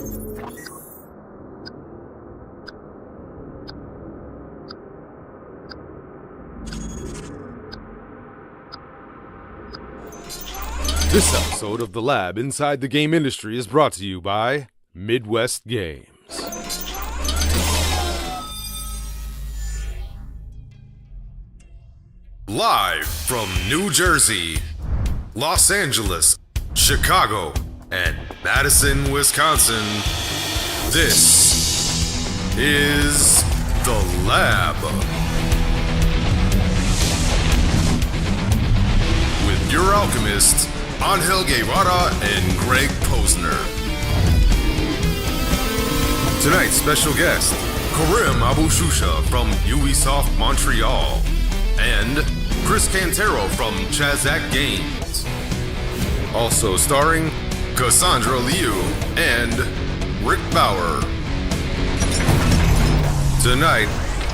This episode of The Lab Inside the Game Industry is brought to you by Midwest Games. Live from New Jersey, Los Angeles, Chicago, and Madison, Wisconsin, this is The Lab. With your alchemists, Angel Guevara and Greg Posner. Tonight's special guest, Karim Abou Shousha from Ubisoft Montreal, and Chris Cantero from Cazack Games. Also starring Cassandra Liu and Rick Bauer. Tonight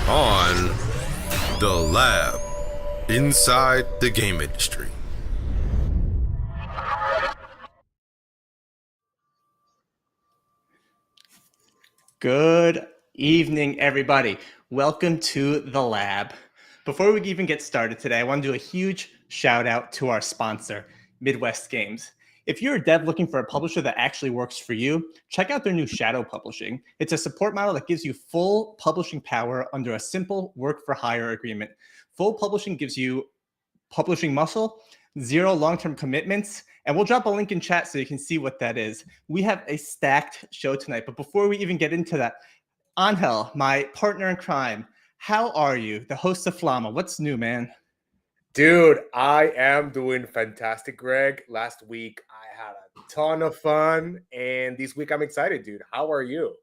on The Lab Inside the Game Industry. Good evening, everybody. Welcome to The Lab. Before we even get started today, I want to do a huge shout out to our sponsor, Midwest Games. If you're a dev looking for a publisher that actually works for you, check out their new Shadow Publishing. It's a support model that gives you full publishing power under a simple work-for-hire agreement. Full publishing gives you publishing muscle, zero long-term commitments, and we'll drop a link in chat so you can see what that is. We have a stacked show tonight, but before we even get into that, Angel, my partner in crime, how are you? The host of Flama, what's new, man? Dude, I am doing fantastic, Greg. Last week, I had a ton of fun, and this week I'm excited, dude. How are you?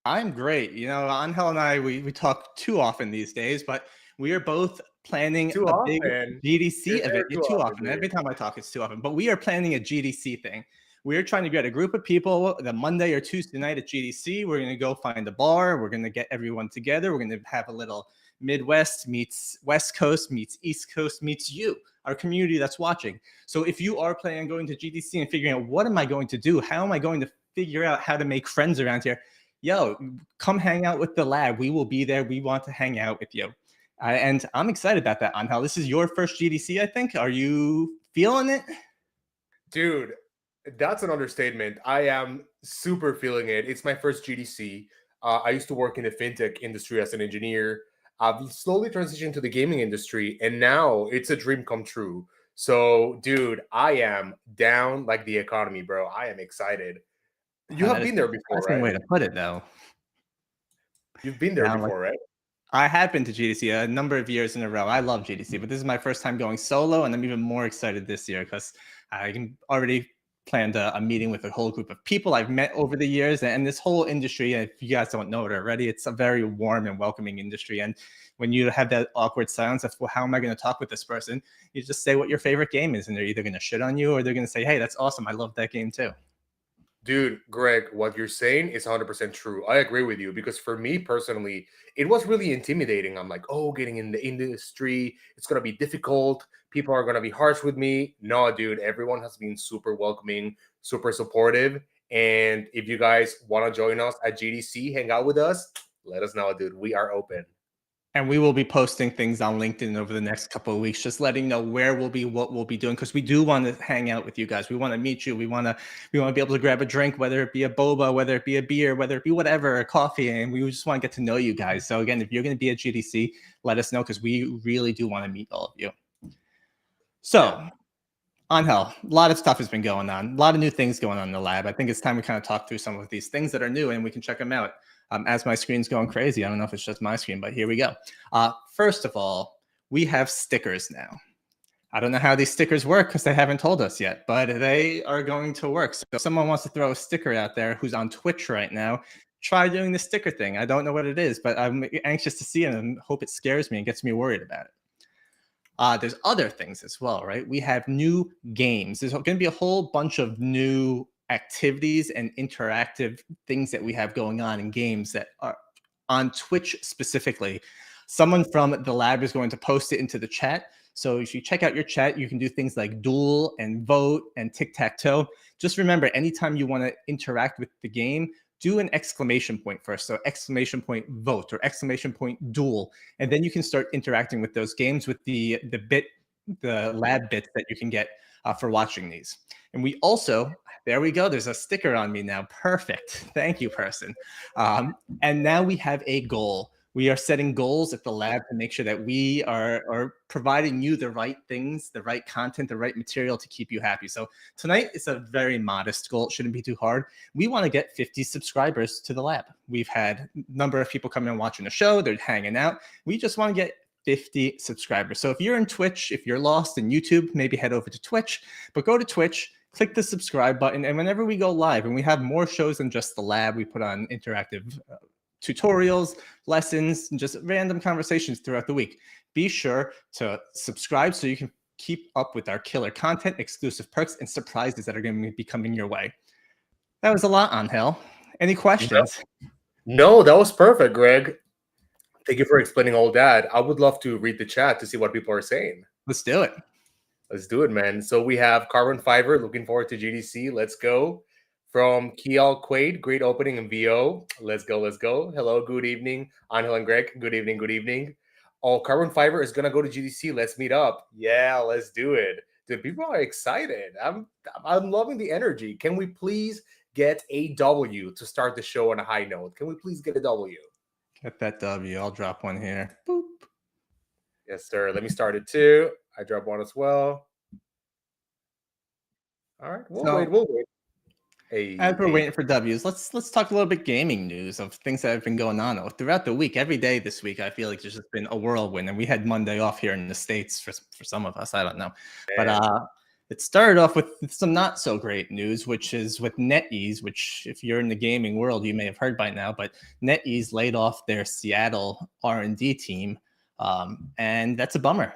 I'm great. You know, Angel and I, we talk too often these days, but we are both planning big GDC event. Too often. Every time I talk, it's too often. But we are planning a GDC thing. We're trying to get a group of people the Monday or Tuesday night at GDC. We're going to go find a bar. We're going to get everyone together. We're going to have a little Midwest meets West Coast meets East Coast meets you, our community that's watching. So if you are planning on going to GDC and figuring out what am I going to do? How am I going to figure out how to make friends around here? Yo, come hang out with The Lab. We will be there. We want to hang out with you. And I'm excited about that, Angel. This is your first GDC, I think. Are you feeling it? Dude, that's an understatement. I am super feeling it. It's my first GDC. I used to work in the fintech industry as an engineer. I've slowly transitioned to the gaming industry, and now it's a dream come true. So, dude, I am down like the economy, bro. I am excited. You have been there before, right? That's a way to put it, though. You've been there before, right? I have been to GDC a number of years in a row. I love GDC, but this is my first time going solo, and I'm even more excited this year because I can already planned a meeting with a whole group of people I've met over the years. And this whole industry, if you guys don't know it already, it's a very warm and welcoming industry. And when you have that awkward silence of, well, how am I going to talk with this person? You just say what your favorite game is, and they're either going to shit on you or they're going to say, hey, that's awesome. I love that game too. Dude, Greg, what you're saying is 100% true. I agree with you because for me personally, it was really intimidating. I'm like, oh, getting in the industry, it's going to be difficult. People are going to be harsh with me. No, dude, everyone has been super welcoming, super supportive. And if you guys want to join us at GDC, hang out with us, let us know, dude. We are open. And we will be posting things on LinkedIn over the next couple of weeks, just letting know where we'll be, what we'll be doing, because we do want to hang out with you guys. We want to meet you. We want to be able to grab a drink, whether it be a boba, whether it be a beer, whether it be whatever, a coffee, and we just want to get to know you guys. So again, if you're going to be at GDC, let us know because we really do want to meet all of you. So, Angel, a lot of stuff has been going on, a lot of new things going on in the lab. I think it's time we kind of talk through some of these things that are new and we can check them out. As my screen's going crazy, I don't know if it's just my screen, but here we go. First of all, we have stickers now. I don't know how these stickers work because they haven't told us yet, but they are going to work. So if someone wants to throw a sticker out there who's on Twitch right now, try doing the sticker thing. I don't know what it is, but I'm anxious to see it and hope it scares me and gets me worried about it. There's other things as well, right? We have new games. There's going to be a whole bunch of new activities and interactive things that we have going on in games that are on Twitch specifically. Someone from the lab is going to post it into the chat. So if you check out your chat, you can do things like duel and vote and tic-tac-toe. Just remember, anytime you want to interact with the game, do an exclamation point first. So exclamation point vote or exclamation point duel. And then you can start interacting with those games with the lab bits that you can get for watching these. And we also, there we go. There's a sticker on me now. Perfect. Thank you, person. And now we have a goal. We are setting goals at the lab to make sure that we are providing you the right things, the right content, the right material to keep you happy. So tonight is a very modest goal. It shouldn't be too hard. We want to get 50 subscribers to the lab. We've had a number of people coming and watching the show. They're hanging out. We just want to get 50 subscribers. So if you're in Twitch, if you're lost in YouTube, maybe head over to Twitch, but go to Twitch, click the subscribe button. And whenever we go live, and we have more shows than just the lab, we put on interactive tutorials, lessons, and just random conversations throughout the week. Be sure to subscribe so you can keep up with our killer content, exclusive perks, and surprises that are going to be coming your way. That was a lot, Angel. Any questions? No, that was perfect, Greg. Thank you for explaining all that. I would love to read the chat to see what people are saying. Let's do it. Let's do it, man. So we have Carbon Fiber looking forward to GDC. Let's go. From Kiel Quaid, great opening in VO. Let's go, let's go. Hello, good evening. Angel and Greg, good evening, good evening. Oh, Carbon Fiber is going to go to GDC. Let's meet up. Yeah, let's do it. Dude, people are excited. I'm loving the energy. Can we please get a W to start the show on a high note? Can we please get a W? Get that W. I'll drop one here. Boop. Yes, sir. Let me start it too. I drop one as well. All right. We'll wait. As we're waiting for W's, let's talk a little bit gaming news of things that have been going on throughout the week. Every day this week, I feel like there's just been a whirlwind, and we had Monday off here in the States for some of us. I don't know, but it started off with some not so great news, which is with NetEase, which if you're in the gaming world, you may have heard by now, but NetEase laid off their Seattle R&D team. And that's a bummer.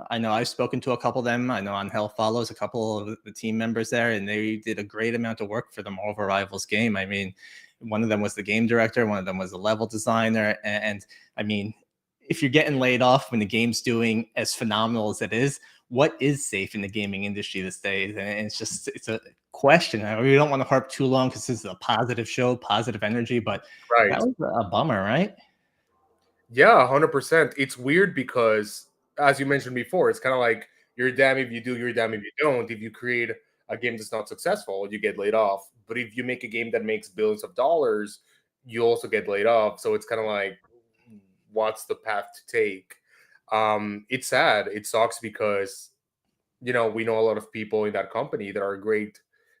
I know I've spoken to a couple of them. I know Angel follows a couple of the team members there, and they did a great amount of work for the Marvel Rivals game. I mean, one of them was the game director, one of them was the level designer. And I mean, if you're getting laid off when the game's doing as phenomenal as it is, what is safe in the gaming industry these days? And it's a question. We don't want to harp too long because this is a positive show, positive energy, but that was a bummer, right? Yeah, 100%. It's weird because, as you mentioned before, it's kind of like you're damn if you do, you're damn if you don't. If you create a game that's not successful, you get laid off. But if you make a game that makes billions of dollars, you also get laid off. So it's kind of like, what's the path to take? It's sad. It sucks because, we know a lot of people in that company that are great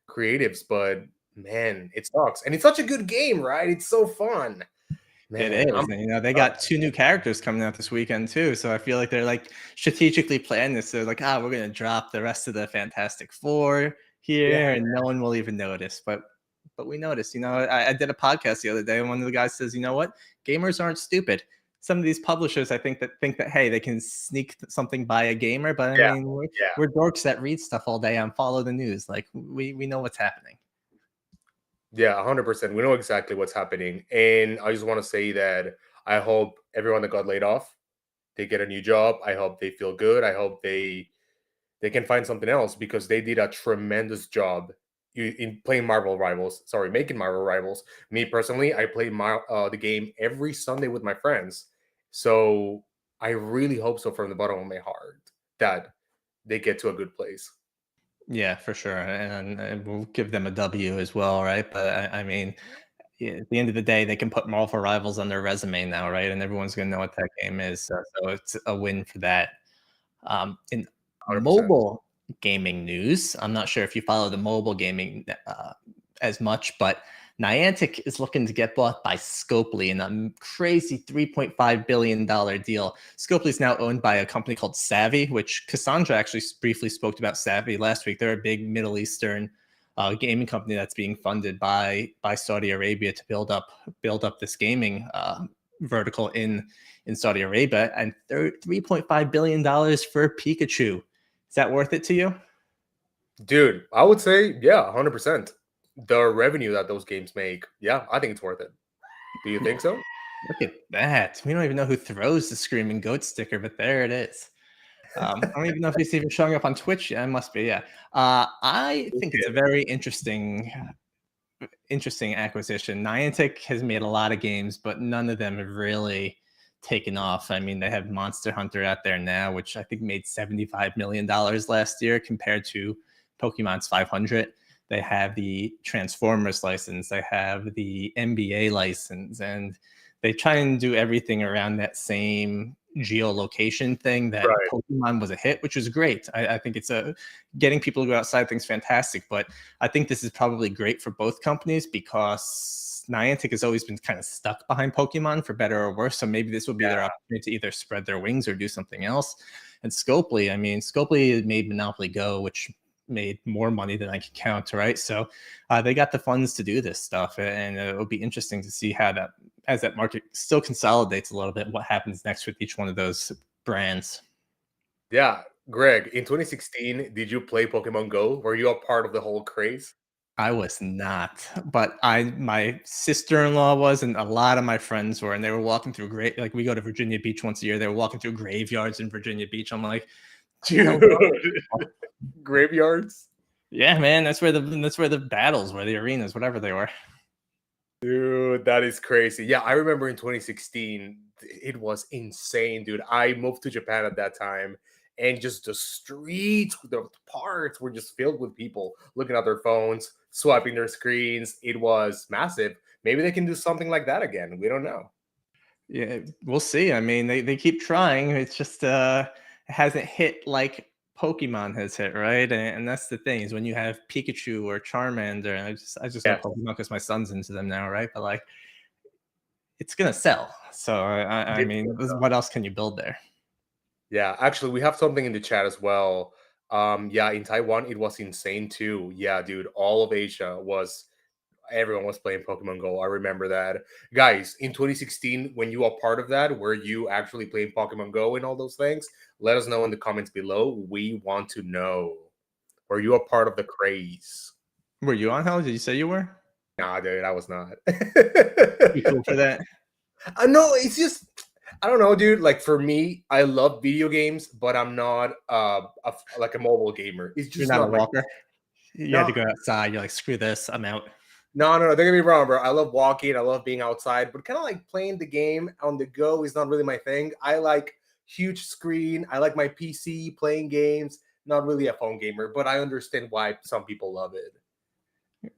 creatives, but man, it sucks. And it's such a good game, right? It's so fun. Man, it is. They got 2 new characters coming out this weekend too. So I feel like they're like strategically planning this. They're like, we're going to drop the rest of the Fantastic Four here and no one will even notice. But we noticed, I did a podcast the other day and one of the guys says, you know what? Gamers aren't stupid. Some of these publishers, I think that, hey, they can sneak something by a gamer. But I mean, we're dorks that read stuff all day and follow the news. Like we know what's happening. Yeah, 100%. We know exactly what's happening. And I just want to say that I hope everyone that got laid off, they get a new job. I hope they feel good. I hope they can find something else because they did a tremendous job in playing making Marvel Rivals. Me personally, I play the game every Sunday with my friends. So I really hope so from the bottom of my heart that they get to a good place. Yeah, for sure. And we'll give them a W as well, right? But I mean, at the end of the day, they can put Marvel Rivals on their resume now, right? And everyone's going to know what that game is. So it's a win for that. In 100%. Mobile gaming news, I'm not sure if you follow the mobile gaming as much, but Niantic is looking to get bought by Scopely in a crazy $3.5 billion deal. Scopely is now owned by a company called Savvy, which Cassandra actually briefly spoke about Savvy last week. They're a big Middle Eastern gaming company that's being funded by Saudi Arabia to build up this gaming vertical in Saudi Arabia. And $3.5 billion for Pikachu. Is that worth it to you? Dude, I would say, yeah, 100%. The revenue that those games make, yeah, I think it's worth it. Do you think so? Look at that. We don't even know who throws the Screaming Goat sticker, but there it is. I don't even know if it's even showing up on Twitch. Yeah, it must be, yeah. I think it's a very interesting interesting acquisition. Niantic has made a lot of games, but none of them have really taken off. I mean, they have Monster Hunter out there now, which I think made $75 million last year compared to Pokemon's 500. They have the Transformers license, they have the NBA license, and they try and do everything around that same geolocation thing that Right. Pokemon was a hit, which was great. I think it's a getting people to go outside things fantastic, but I think this is probably great for both companies because Niantic has always been kind of stuck behind Pokemon for better or worse. So maybe this will be their opportunity to either spread their wings or do something else. And Scopely, I mean, Scopely made Monopoly Go, which made more money than I can count, right? So they got the funds to do this stuff, and it'll be interesting to see how that, as that market still consolidates a little bit, what happens next with each one of those brands. Yeah, Greg, in 2016, did you play Pokemon Go? Were you a part of the whole craze? I was not, but my sister-in-law was, and a lot of my friends were, and they were walking through great. Like we go to Virginia Beach once a year. They were walking through graveyards in Virginia Beach. I'm like, Dude, graveyards? yeah, man, that's where the battles were, the arenas, whatever they were. Dude, that is crazy. Yeah, I remember in 2016, it was insane, dude. I moved to Japan at that time, and just the streets, the parks were just filled with people looking at their phones, swiping their screens. It was massive. Maybe they can do something like that again. We don't know. Yeah, we'll see. I mean, they keep trying. It's just it hasn't hit like Pokemon has hit, right? And that's the thing is when you have Pikachu or Charmander, and I just know Yeah. Pokemon because my son's into them now, right? But like, it's gonna sell. So I It's mean, what else can you build there? Yeah, actually, we have something in the chat as well. Yeah, in Taiwan, it was insane too. Yeah, dude, all of Asia was everyone was playing Pokemon Go. I remember that. Guys, in 2016, when you are part of that, were you actually playing Pokemon Go and all those things? Let us know in the comments below. We want to know. Were you a part of the craze? Were you on Hell? Did you say you were? Nah, dude, I was not. You cool for that? No, it's just I don't know, dude. Like for me, I love video games, but I'm not like a mobile gamer. It's You're just not a not my walker. You had no. to go outside. You're like, screw this. I'm out. No. Don't get me wrong, bro. I love walking. I love being outside, but kind of like playing the game on the go is not really my thing. I like huge screen. I like my PC playing games. Not really a phone gamer, but I understand why some people love it.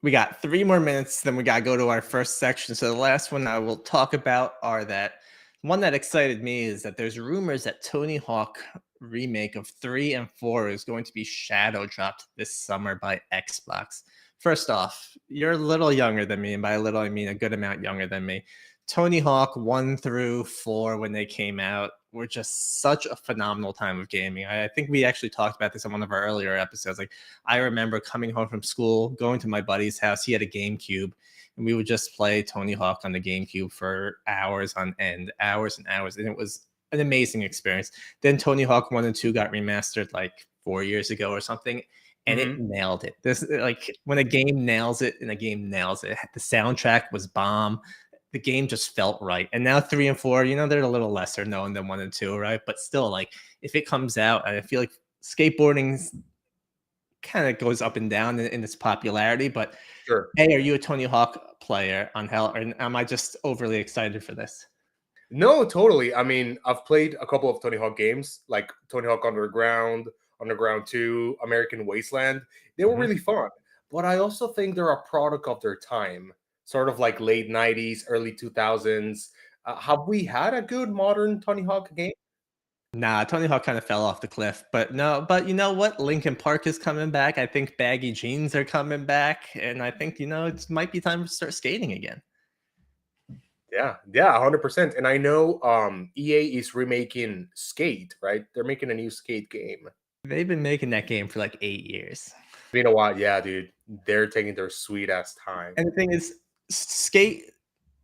We got 3 more minutes, then we got to go to our first section. So the last one I will talk about are that one that excited me is that there's rumors that Tony Hawk remake of 3 and 4 is going to be shadow dropped this summer by Xbox. First off, you're a little younger than me, and by a little I mean a good amount younger than me. Tony Hawk 1 through 4 when they came out were just such a phenomenal time of gaming. I think we actually talked about this on one of our earlier episodes. Like I remember coming home from school, going to my buddy's house. He had a GameCube, and we would just play Tony Hawk on the GameCube for hours on end, hours and hours. And it was an amazing experience. Then Tony Hawk 1 and 2 got remastered like 4 years ago or something. And it nailed it. This like when a game nails it and a game nails it. The soundtrack was bomb. The game just felt right. And now 3 and 4, they're a little lesser known than 1 and 2, right? But still, like if it comes out, I feel like skateboarding kind of goes up and down in its popularity. But Sure. hey, are you a Tony Hawk player on Hell, or am I just overly excited for this? No, totally. I mean, I've played a couple of Tony Hawk games, like Tony Hawk Underground, Underground 2, American Wasteland. They were really fun. But I also think they're a product of their time, sort of like late 90s, early 2000s. Have we had a good modern Tony Hawk game? Nah, Tony Hawk kind of fell off the cliff. But no, but you know what? Linkin Park is coming back. I think baggy jeans are coming back. And I think, it might be time to start skating again. Yeah, 100%. And I know EA is remaking Skate, right? They're making a new Skate game. They've been making that game for like 8 years. It's been a while. Yeah, dude. They're taking their sweet ass time. And the thing is, Skate,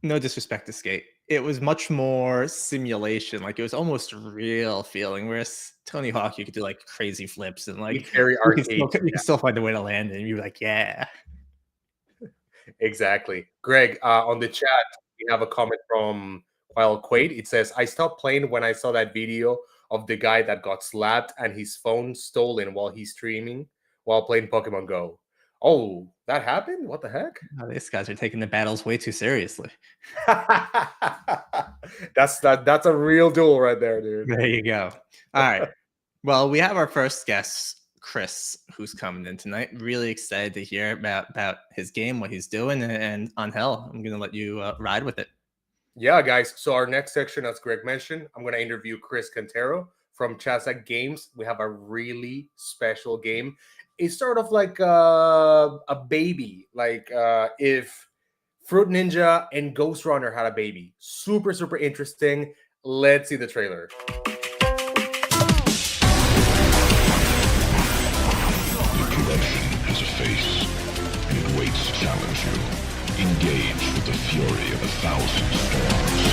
no disrespect to Skate, it was much more simulation. Like it was almost real feeling. Whereas Tony Hawk, you could do like crazy flips and like It's very arcade. you can still find a way to land, and you're like, yeah. Exactly. Greg, on the chat, we have a comment from Quail Quaid. It says, I stopped playing when I saw that video of the guy that got slapped and his phone stolen while he's streaming while playing Pokemon Go. Oh, That happened? What the heck? Oh, these guys are taking the battles way too seriously. That's a real duel right there, dude. There you go. All right. Well, we have our first guest, Chris, who's coming in tonight. Really excited to hear about his game, what he's doing, and on hell, I'm gonna let you ride with it. Yeah, guys. So our next section, as Greg mentioned, I'm going to interview Chris Cantero from Cazack Games. We have a really special game. It's sort of like a baby, like if Fruit Ninja and Ghost Runner had a baby. Super, super interesting. Let's see the trailer. The corruption has a face, and it waits to challenge you. Engage with the fury of 1,000 storms.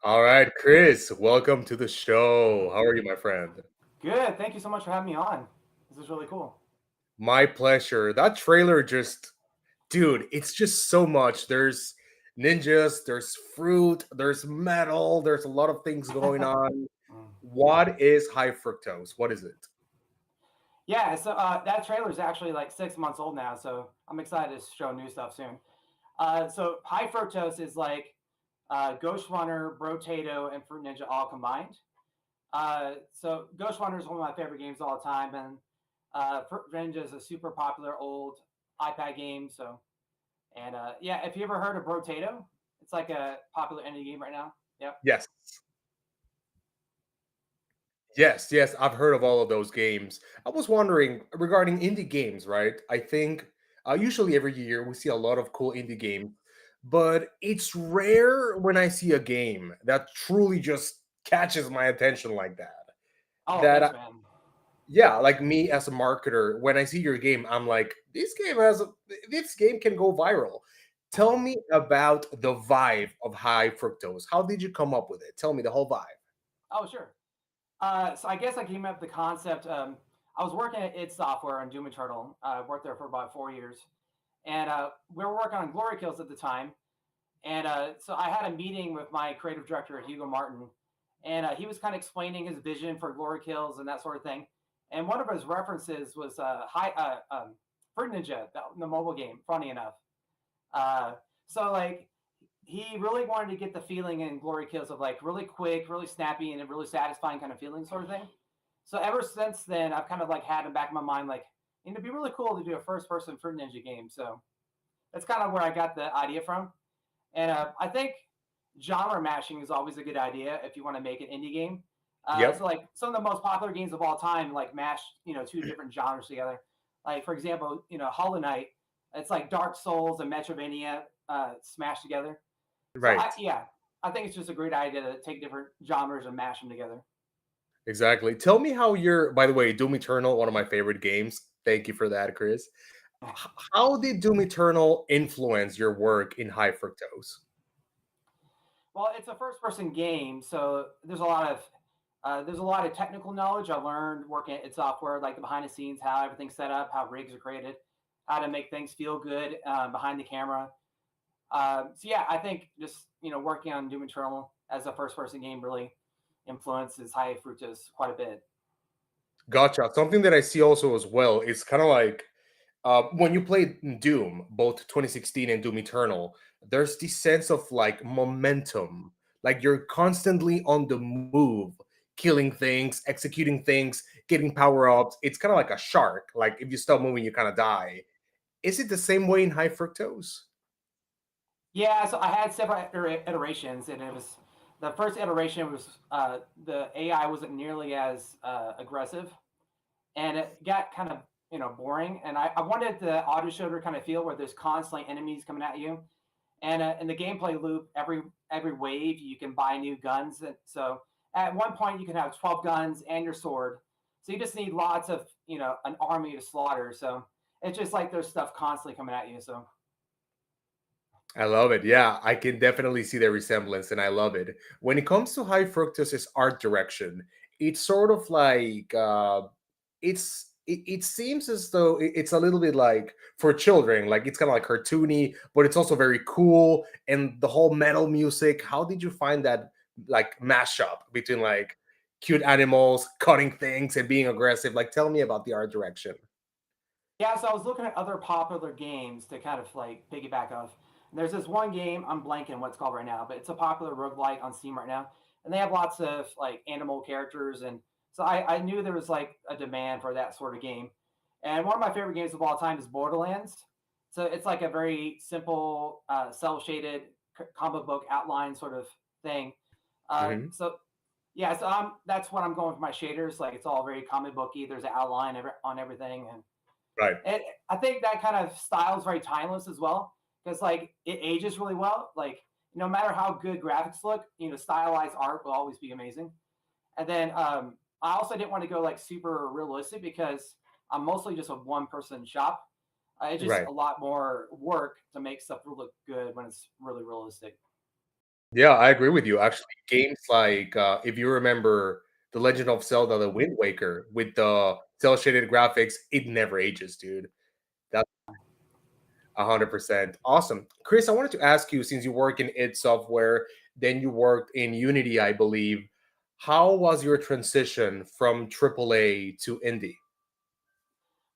All right, Chris, welcome to the show. How are you, my friend? Good. Thank you so much for having me on. This is really cool. My pleasure. That trailer just, dude, it's just so much. There's ninjas, there's fruit, there's metal, there's a lot of things going on. What is high fructose? What is it? Yeah, so that trailer is actually like 6 months old now, so I'm excited to show new stuff soon. So high fructose is like Ghost Runner, Brotato, and Fruit Ninja all combined. So Ghost Runner is one of my favorite games of all time, and Fruit Ninja is a super popular old iPad game. So, and yeah, if you ever heard of Brotato, it's like a popular indie game right now. Yep. Yes. Yes, yes, I've heard of all of those games. I was wondering regarding indie games, right? I think usually every year we see a lot of cool indie games, but it's rare when I see a game that truly just catches my attention like that. Oh, That thanks, man. Yeah, like me as a marketer, when I see your game, I'm like, this game can go viral. Tell me about the vibe of high fructose. How did you come up with it? Tell me the whole vibe. Oh, sure. So I guess I came up with the concept. I was working at id Software on Doom Eternal. I worked there for about 4 years, and we were working on Glory Kills at the time. And so I had a meeting with my creative director, Hugo Martin, and he was kind of explaining his vision for Glory Kills and that sort of thing. And one of his references was Fruit Ninja, the mobile game. Funny enough, uh, so like he really wanted to get the feeling in Glory Kills of like really quick, really snappy, and a really satisfying kind of feeling sort of thing. So ever since then, I've kind of like had in the back of my mind like, it'd be really cool to do a first-person Fruit Ninja game. So that's kind of where I got the idea from. And I think genre mashing is always a good idea if you want to make an indie game. Yep. So like some of the most popular games of all time, like mash, two different genres together. Like for example, Hollow Knight, it's like Dark Souls and Metroidvania smashed together. So Right. I think it's just a great idea to take different genres and mash them together. Exactly. Tell me how by the way, Doom Eternal, one of my favorite games. Thank you for that, Chris. How did Doom Eternal influence your work in high fructose? Well, it's a first-person game, so there's a lot of technical knowledge I learned working at id Software, like the behind the scenes, how everything's set up, how rigs are created, how to make things feel good behind the camera. So yeah, I think just working on Doom Eternal as a first-person game really influences high fructose quite a bit. Gotcha. Something that I see also as well is kind of like when you play Doom, both 2016 and Doom Eternal, there's this sense of like momentum. Like you're constantly on the move, killing things, executing things, getting power ups. It's kind of like a shark. Like if you stop moving, you kind of die. Is it the same way in high fructose? Yeah, so I had several iterations, and it was the first iteration was the AI wasn't nearly as aggressive, and it got kind of boring. And I wanted the auto shooter kind of feel where there's constantly enemies coming at you, and in the gameplay loop, every wave you can buy new guns. And so at one point you can have 12 guns and your sword. So you just need lots of an army to slaughter. So it's just like there's stuff constantly coming at you. So I love it. Yeah, I can definitely see the resemblance, and I love it. When it comes to High Fructose's art direction, it's sort of like it seems as though it's a little bit like for children, like it's kind of like cartoony, but it's also very cool. And the whole metal music. How did you find that like mashup between like cute animals cutting things and being aggressive? Like, tell me about the art direction. yeah, so I was looking at other popular games to kind of like piggyback off. And there's this one game, I'm blanking what it's called right now, but it's a popular roguelike on Steam right now. And they have lots of like animal characters. And so I knew there was like a demand for that sort of game. And one of my favorite games of all time is Borderlands. So it's like a very simple, cell shaded comic book outline sort of thing. Hmm. So yeah, so that's what I'm going for my shaders. Like it's all very comic booky. There's an outline on everything, Right. and I think that kind of style is very timeless as well because like it ages really well. Like no matter how good graphics look, stylized art will always be amazing. And then I also didn't want to go like super realistic because I'm mostly just a one person shop. It's just Right. a lot more work to make stuff look good when it's really realistic. Yeah, I agree with you. Actually, games like if you remember The Legend of Zelda: The Wind Waker with the cel shaded graphics, it never ages, dude. That's 100% awesome. Chris, I wanted to ask you, since you work in id Software, then you worked in Unity, I believe. How was your transition from AAA to indie?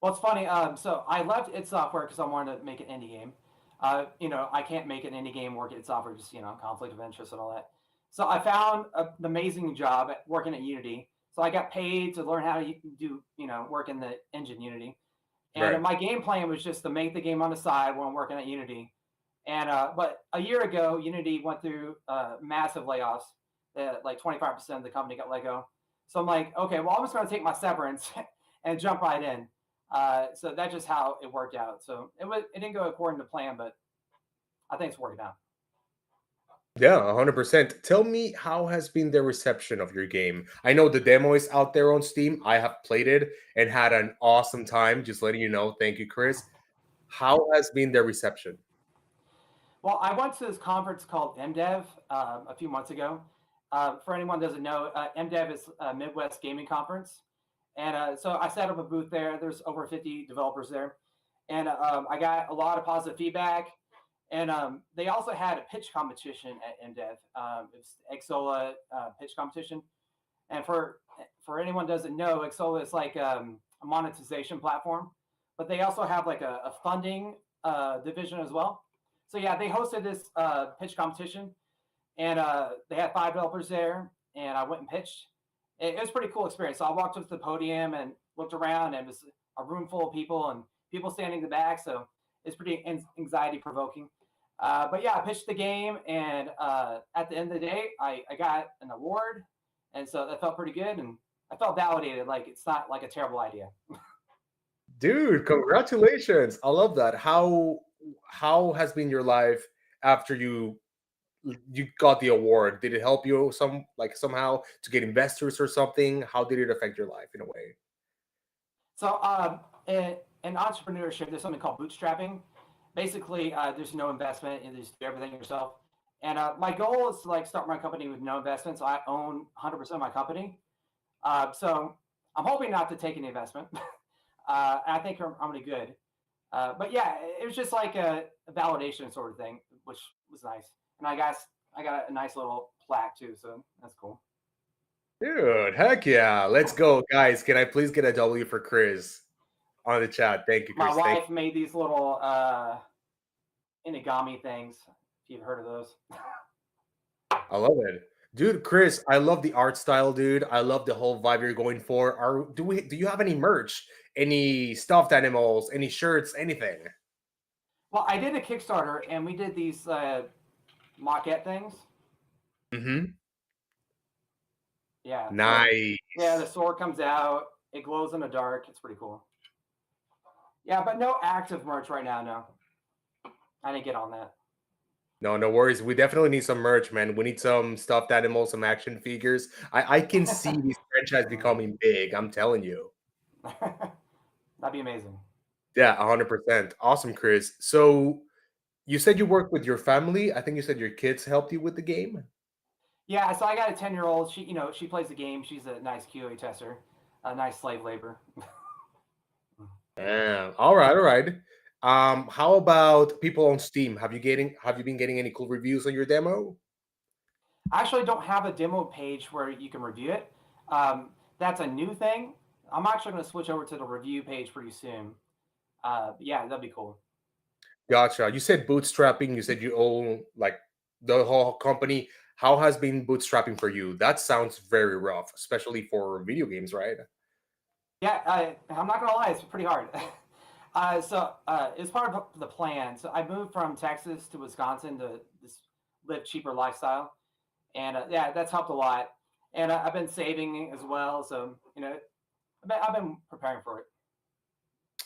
Well, it's funny. So I left id Software because I wanted to make an indie game. I can't make an indie game work at id Software, just conflict of interest and all that. So I found an amazing job at working at Unity. So I got paid to learn how to do, work in the engine Unity. And Right. my game plan was just to make the game on the side while I'm working at Unity. And but a year ago, Unity went through massive layoffs. Like 25% of the company got let go. So I'm like, okay, well, I'm just going to take my severance and jump right in. So that's just how it worked out. So it didn't go according to plan, but I think it's working out. Yeah, 100%. Tell me, how has been the reception of your game? I know the demo is out there on Steam. I have played it and had an awesome time. Just letting you know. Thank you, Chris. How has been the reception? Well, I went to this conference called MDev a few months ago. For anyone who doesn't know, MDev is a Midwest gaming conference. And so I set up a booth there. There's over 50 developers there. And I got a lot of positive feedback. And they also had a pitch competition at MDev. It was Exola pitch competition. And for anyone who doesn't know, Exola is like a monetization platform, but they also have like a funding division as well. So yeah, they hosted this pitch competition, and they had 5 developers there, and I went and pitched. It was a pretty cool experience. So I walked up to the podium and looked around, and it was a room full of people and people standing in the back. So it's pretty anxiety provoking. But yeah, I pitched the game, and at the end of the day, I got an award, and so that felt pretty good, and I felt validated. Like it's not like a terrible idea. Dude, congratulations. I love that. How has been your life after you got the award? Did it help you somehow to get investors or something? How did it affect your life in a way? So in entrepreneurship, there's something called bootstrapping. Basically, there's no investment, and you just do everything yourself. And my goal is to like start my company with no investment, so I own 100% of my company. So I'm hoping not to take any investment. I think I'm really good. But yeah, it was just like a validation sort of thing, which was nice. And I got a nice little plaque too, so that's cool. Dude, heck yeah. Let's go, guys. Can I please get a W for Chris on the chat? Thank you, My Chris. Thank wife made these little inigami things. If you've heard of those. I love it. Dude, Chris, I love the art style, dude. I love the whole vibe you're going for. Do you have any merch? Any stuffed animals, any shirts, anything? Well, I did a Kickstarter, and we did these mockette things. Mm-hmm. Yeah. So yeah, the Nice. sword comes out. It glows in the dark. It's pretty cool. Yeah, but no active merch right now. No, I didn't get on that. No, no worries. We definitely need some merch, man. We need some stuffed animals, some action figures. I can see this franchise becoming big. I'm telling you. That'd be amazing. Yeah, 100%. Awesome, Chris. So you said you work with your family. I think you said your kids helped you with the game. Yeah, so I got a 10-year-old. She plays the game. She's a nice QA tester, a nice slave labor. Yeah. All right, all right. How about people on Steam? Have you been getting any cool reviews on your demo? I actually don't have a demo page where you can review it. That's a new thing. I'm actually going to switch over to the review page pretty soon. Yeah, that'd be cool. Gotcha. You said bootstrapping. You said you own like the whole company. How has been bootstrapping for you? That sounds very rough, especially for video games, right? Yeah, I'm not gonna lie, it's pretty hard. It's part of the plan. So I moved from Texas to Wisconsin to this live cheaper lifestyle, and yeah, that's helped a lot. And I've been saving as well, so I've been preparing for it.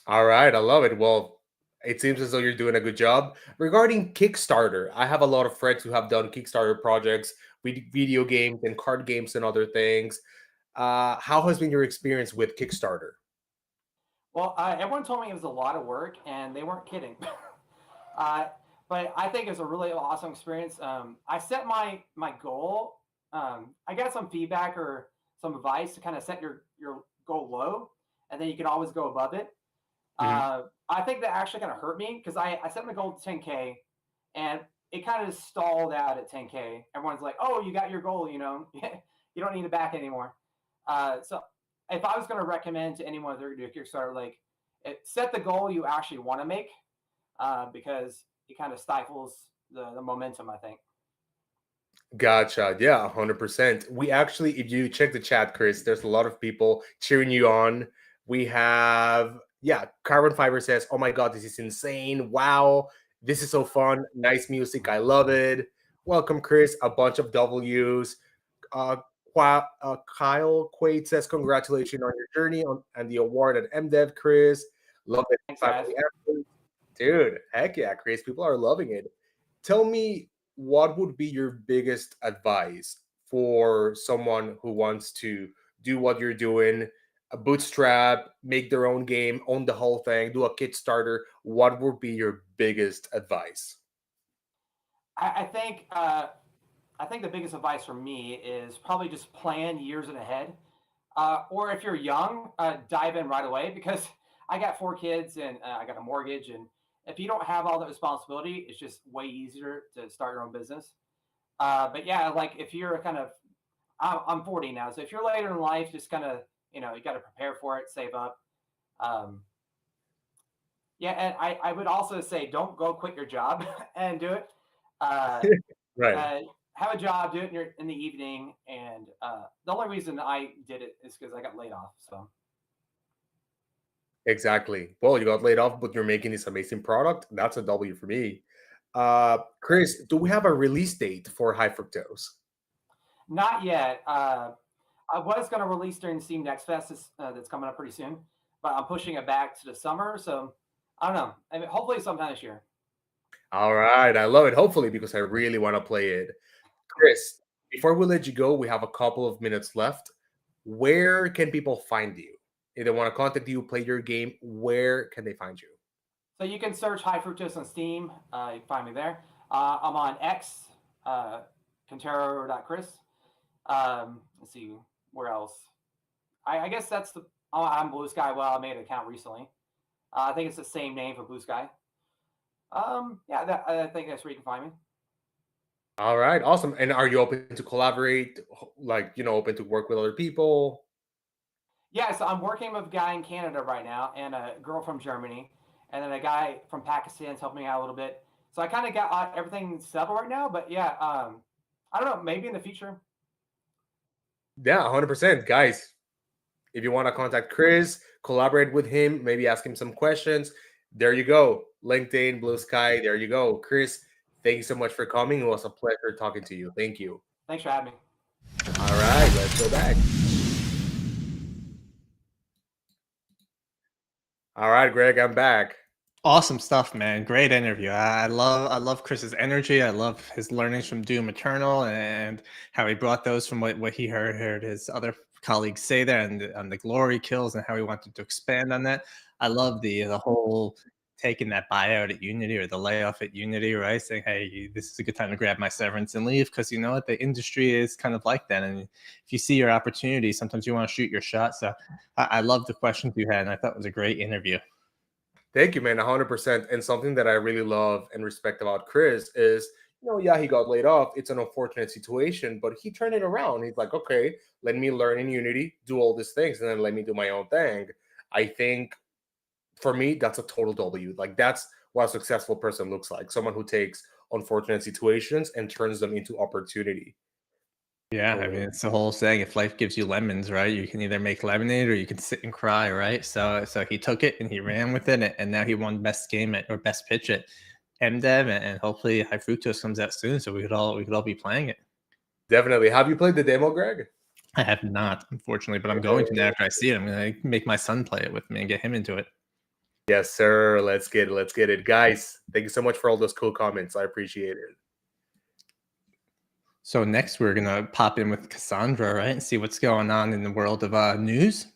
All right, I love it. Well, it seems as though you're doing a good job. Regarding Kickstarter, I have a lot of friends who have done Kickstarter projects with video games and card games and other things. How has been your experience with Kickstarter? Well, everyone told me it was a lot of work, and they weren't kidding. uh, but I think it's a really awesome experience. I set my goal. I got some feedback or some advice to kind of set your goal low, and then you can always go above it. Mhm. I think that actually kind of hurt me because I set my goal to 10K, and it kind of stalled out at 10K. Everyone's like, "Oh, you got your goal, you don't need to back anymore." So if I was going to recommend to anyone that they're going to do a Kickstarter, like set the goal you actually want to make, because it kind of stifles the momentum, I think. Gotcha. Yeah, 100%. We actually, if you check the chat, Chris, there's a lot of people cheering you on. We have, yeah, Carbon Fiber says, "Oh my God, this is insane. Wow, this is so fun. Nice music. I love it." Welcome, Chris. A bunch of W's. Uh, Kyle Quaid says, "Congratulations on your journey and the award at MDev, Chris. Love it. Thanks, guys. Family effort." Dude, heck yeah, Chris. People are loving it. Tell me, what would be your biggest advice for someone who wants to do what you're doing, a bootstrap, make their own game, own the whole thing, do a Kickstarter? What would be your biggest advice? I think the biggest advice for me is probably just plan years in ahead. Or if you're young, dive in right away because I got 4 kids and I got a mortgage. And if you don't have all that responsibility, it's just way easier to start your own business. But yeah, like if you're I'm 40 now. So if you're later in life, just kind of, you got to prepare for it, save up. Um, yeah. And I would also say don't go quit your job and do it. Uh, Right. have a job, do it in the evening. And the only reason I did it is because I got laid off. So Exactly. Well, you got laid off, but you're making this amazing product. That's a W for me. Chris, do we have a release date for High Fructose? not yet. I was going to release during Steam Next Fest that's coming up pretty soon, but I'm pushing it back to the summer. So I don't know. I mean, hopefully sometime this year. All right. I love it. Hopefully, because I really want to play it. Chris, before we let you go, we have a couple of minutes left. Where can people find you? If they want to contact you, play your game, where can they find you? So you can search High Fructose on Steam. You can find me there. I'm on X, Cantero.Chris. Let's see where else. I guess that's I'm Blue Sky. Well, I made an account recently. I think it's the same name for Blue Sky. Yeah, I think that's where you can find me. All right, awesome. And are you open to collaborate? Like, open to work with other people? Yeah, so I'm working with a guy in Canada right now and a girl from Germany, and then a guy from Pakistan's helping me out a little bit. So I kind of got everything settled right now, but yeah, I don't know, maybe in the future. Yeah, 100%. Guys, if you want to contact Chris, collaborate with him, maybe ask him some questions, there you go. LinkedIn, Blue Sky, there you go. Chris, thank you so much for coming. It was a pleasure talking to you. Thank you. Thanks for having me. All right, let's go back. All right, Greg, I'm back. Awesome stuff, man. Great interview. I love Chris's energy. I love his learnings from Doom Eternal and how he brought those from what he heard his other colleagues say there and the glory kills and how he wanted to expand on that. I love the whole taking that buyout at Unity or the layoff at Unity, right? Saying, hey, this is a good time to grab my severance and leave, because you know what, the industry is kind of like that. And if you see your opportunity, sometimes you want to shoot your shot. So I love the questions you had, and I thought it was a great interview. Thank you, man. 100%. And something that I really love and respect about Chris is, yeah, he got laid off. It's an unfortunate situation, but he turned it around. He's like, okay, let me learn in Unity, do all these things, and then let me do my own thing. I think for me, that's a total W. Like, that's what a successful person looks like. Someone who takes unfortunate situations and turns them into opportunity. Yeah, I mean, it's the whole saying, if life gives you lemons, right, you can either make lemonade or you can sit and cry, right? So he took it and he ran with it, and now he won best game or best pitch at MDev, and hopefully High Fructose comes out soon, so we could all be playing it. Definitely. Have you played the demo, Greg? I have not, unfortunately, but I'm going to now after I see it. I'm going to make my son play it with me and get him into it. Yes, sir. Let's get it. Guys, thank you so much for all those cool comments. I appreciate it. So next we're going to pop in with Cassandra, right, and see what's going on in the world of news.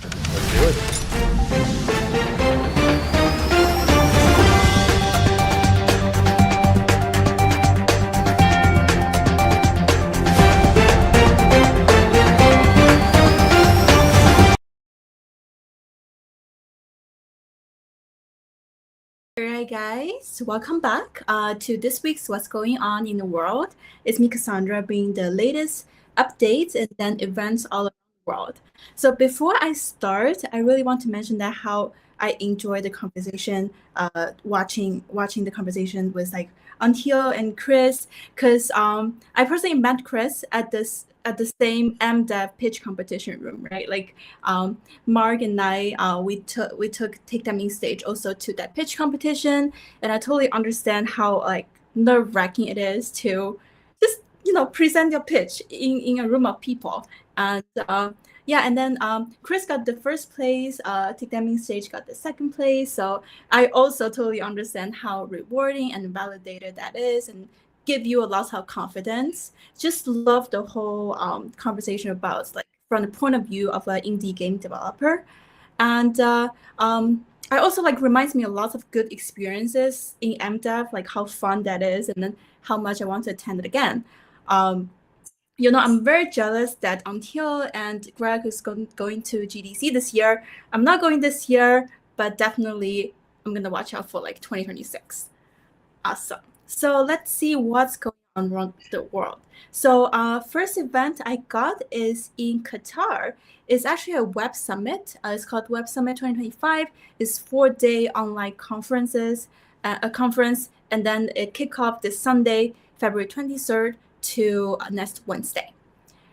Let's do it. Alright guys, welcome back to this week's What's Going On in the World. It's me, Cassandra, bringing the latest updates and then events all around the world. So before I start, I really want to mention that how I enjoy the conversation, watching the conversation with like Until and Chris, because I personally met Chris at the same MDev pitch competition room, right? Like Mark and I, we took Take That Main Stage also to that pitch competition, and I totally understand how like nerve-wracking it is to just present your pitch in a room of people. And yeah, and then Chris got the first place, Take That Main Stage got the second place. So I also totally understand how rewarding and validated that is, and give you a lot of confidence. Just love the whole conversation about like from the point of view of an indie game developer. And I also like reminds me a lot of good experiences in MDev, like how fun that is, and then how much I want to attend it again. I'm very jealous that Until and Greg is going to GDC this year. I'm not going this year, but definitely I'm going to watch out for like 2026. Awesome. So let's see what's going on around the world. So first event I got is in Qatar. It's actually a web summit. It's called Web Summit 2025. It's 4-day online a conference, and then it kick off this Sunday, February 23rd to next Wednesday.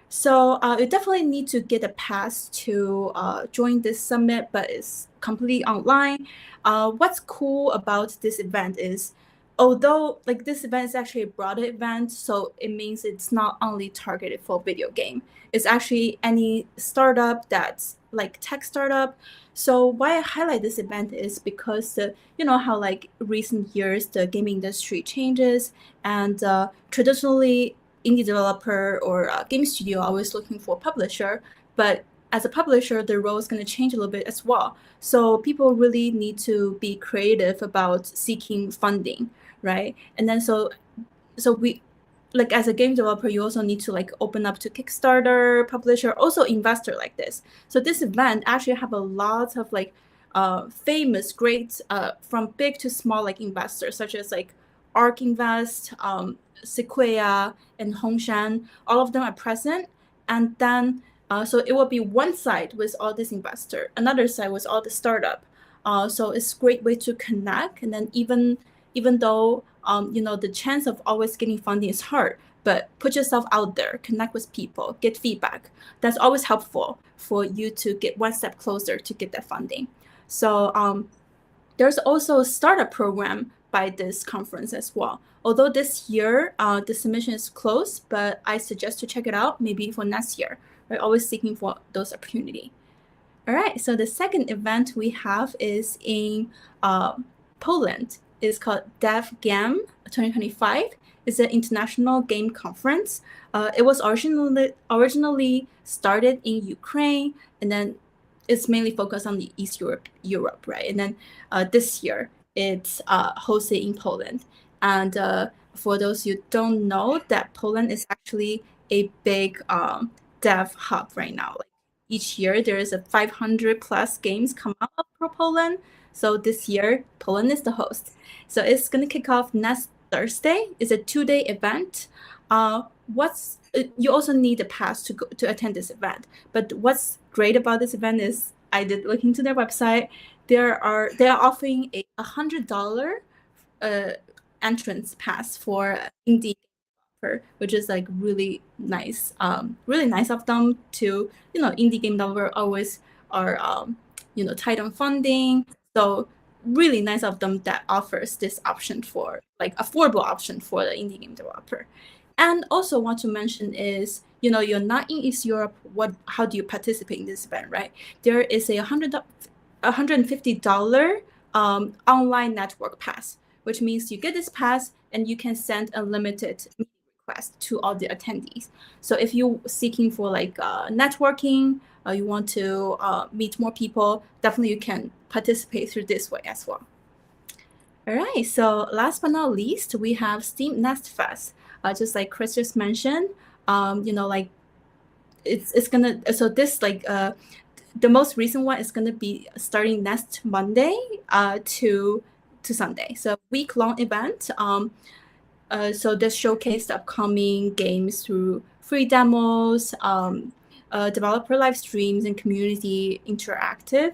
So you definitely need to get a pass to join this summit, but it's completely online. What's cool about this event is, although like this event is actually a broader event, so it means it's not only targeted for video game. It's actually any startup that's like tech startup. So why I highlight this event is because how like recent years the gaming industry changes, and traditionally indie developer or game studio are always looking for a publisher, but as a publisher, the role is going to change a little bit as well. So people really need to be creative about seeking funding, right? And then so we, like as a game developer, you also need to like open up to Kickstarter, publisher, also investor like this. So this event actually have a lot of like famous, great, from big to small like investors, such as like ARK Invest, Sequoia, and Hongshan. All of them are present. And then so it will be one side with all this investor, another side with all the startup. So it's a great way to connect. And then even though the chance of always getting funding is hard, but put yourself out there, connect with people, get feedback. That's always helpful for you to get one step closer to get that funding. So there's also a startup program by this conference as well. Although this year the submission is closed, but I suggest to check it out maybe for next year. We're always seeking for those opportunities. All right, so the second event we have is in Poland. It's called DevGam 2025. It's an international game conference. It was originally started in Ukraine, and then it's mainly focused on the East Europe, right? And then this year it's hosted in Poland. And for those who don't know, that Poland is actually a big dev hub right now. Like each year, there is a 500 plus games come out for Poland. So this year, Poland is the host. So it's gonna kick off next Thursday. It's a 2-day event. You also need a pass to attend this event. But what's great about this event is I did look into their website. They are offering a $100 entrance pass for indie, which is like really nice. Really nice of them to, indie game developer always are tight on funding. So really nice of them that offers this option for like affordable option for the indie game developer. And also want to mention is, you're not in East Europe. How do you participate in this event, right? There is a $150 online network pass, which means you get this pass and you can send unlimited requests to all the attendees. So if you're seeking for like networking, you want to meet more people, definitely you can participate through this way as well. All right, so last but not least, we have Steam Nest Fest. Just like Chris just mentioned, like it's gonna, so this like the most recent one is gonna be starting next Monday to Sunday. So week-long event. So this showcased upcoming games through free demos, developer live streams, and community interactions.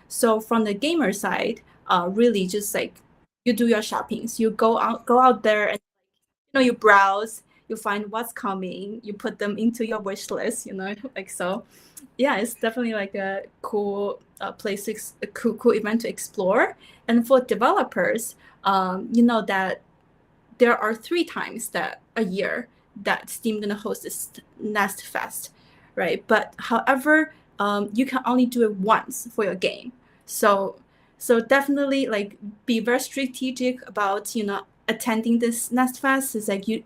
So from the gamer side, really just like you do your shoppings. You go out there and you browse, you find what's coming, you put them into your wish list. Like so. Yeah, it's definitely like a cool place, a cool event to explore. And for developers, that there are 3 times that a year that Steam gonna host this Nest Fest, right? But however, you can only do it once for your game. So definitely like be very strategic about attending this Nest Fest. Is like I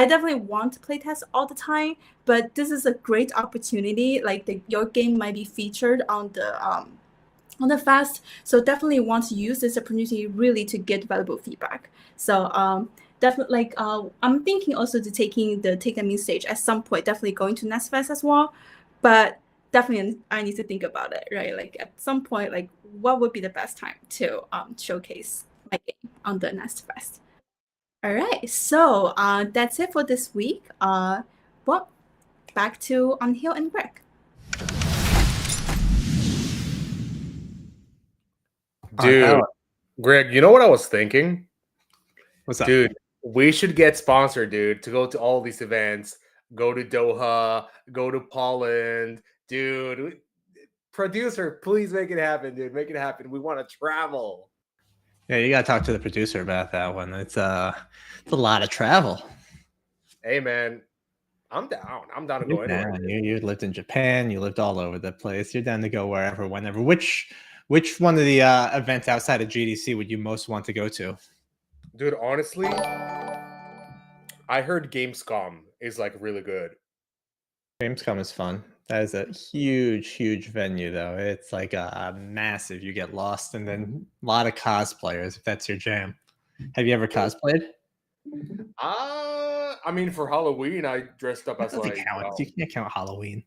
definitely want to play test all the time, but this is a great opportunity. Like your game might be featured on the fest, so definitely want to use this opportunity really to get valuable feedback. So definitely like I'm thinking also to taking the Take a Main stage at some point, definitely going to Nest Fest as well, but definitely I need to think about it, right? Like at some point, like what would be the best time to showcase my game on the Nest Fest. All right, so that's it for this week. Well, back to Unhill and Greg. Dude, Greg, you know what I was thinking? What's up? Dude, we should get sponsored, dude, to go to all these events. Go to Doha, go to Poland. Dude, producer, please make it happen, dude. Make it happen. We want to travel. Yeah, you gotta talk to the producer about that one. It's a lot of travel. Hey, man, I'm down. I'm down to go anywhere. You lived in Japan. You lived all over the place. You're down to go wherever, whenever. Which one of the events outside of GDC would you most want to go to? Dude, honestly, I heard Gamescom is like really good. Gamescom is fun. That is a huge venue, though. It's like a massive. You get lost, and then a lot of cosplayers. If that's your jam, have you ever cosplayed? I mean, for Halloween, I dressed up as like. You can't count Halloween.